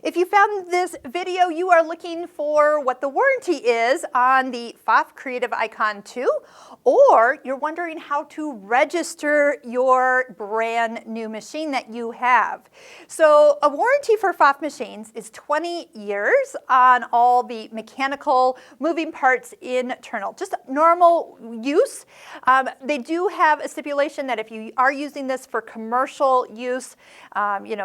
If you found this video, you are looking for what the warranty is on the Pfaff Creative Icon 2, or you're wondering how to register your brand new machine that you have. So a warranty for Pfaff machines is 20 years on all the mechanical moving parts internal, just normal use. They do have a stipulation that if you are using this for commercial use,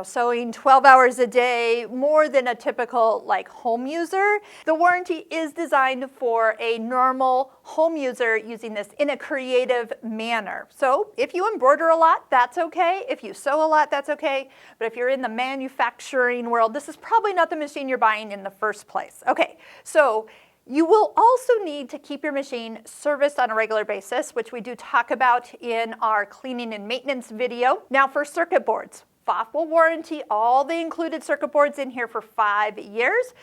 sewing 12 hours a day, more than a typical like home user, the warranty is designed for a normal home user using this in a creative manner. So if you embroider a lot, that's okay. If you sew a lot, that's okay. But if you're in the manufacturing world, this is probably not the machine you're buying in the first place. Okay, so you will also need to keep your machine serviced on a regular basis, which we do talk about in our cleaning and maintenance video. Now for circuit boards, Pfaff will warranty all the included circuit boards in here for 5 years.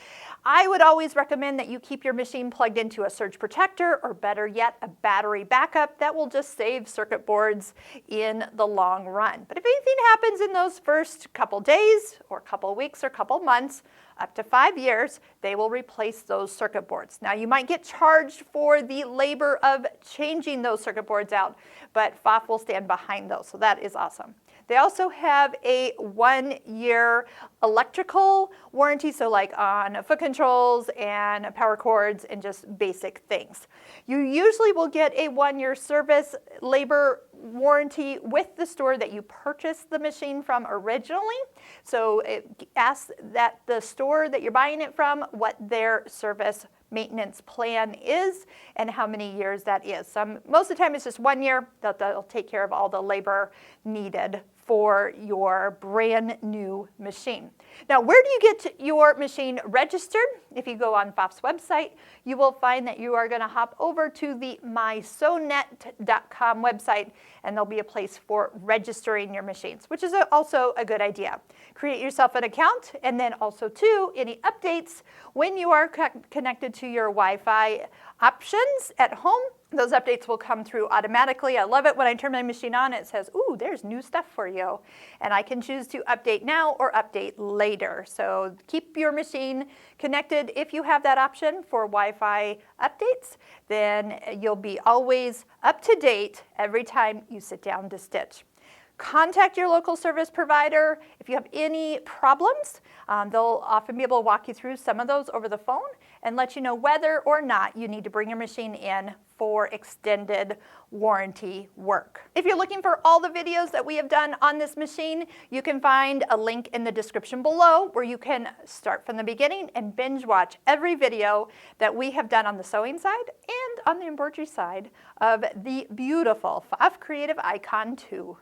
I would always recommend that you keep your machine plugged into a surge protector, or better yet, a battery backup. That will just save circuit boards in the long run. But if anything happens in those first couple days or couple weeks or couple months, up to 5 years, they will replace those circuit boards. Now you might get charged for the labor of changing those circuit boards out, but Pfaff will stand behind those, so that is awesome. They also have a 1-year electrical warranty, so like on foot controls and power cords and just basic things. You usually will get a 1-year service labor warranty with the store that you purchased the machine from originally. So it asks that the store that you're buying it from what their service maintenance plan is and how many years that is. Most of the time it's just 1 year. They'll take care of all the labor needed for your brand new machine. Now, where do you get your machine registered? If you go on Pfaff's website, you will find that you are going to hop over to the mysewnet.com website, and there'll be a place for registering your machines, which is also a good idea. Create yourself an account, and then also too, any updates when you are connected to your Wi-Fi options at home, those updates will come through automatically. I love it when I turn my machine on, it says, ooh, there's new stuff for you. And I can choose to update now or update later. So keep your machine connected. If you have that option for Wi-Fi updates, then you'll be always up to date every time you sit down to stitch. Contact your local service provider. If you have any problems, they'll often be able to walk you through some of those over the phone and let you know whether or not you need to bring your machine in for extended warranty work. If you're looking for all the videos that we have done on this machine, you can find a link in the description below where you can start from the beginning and binge watch every video that we have done on the sewing side and on the embroidery side of the beautiful Pfaff Creative Icon 2.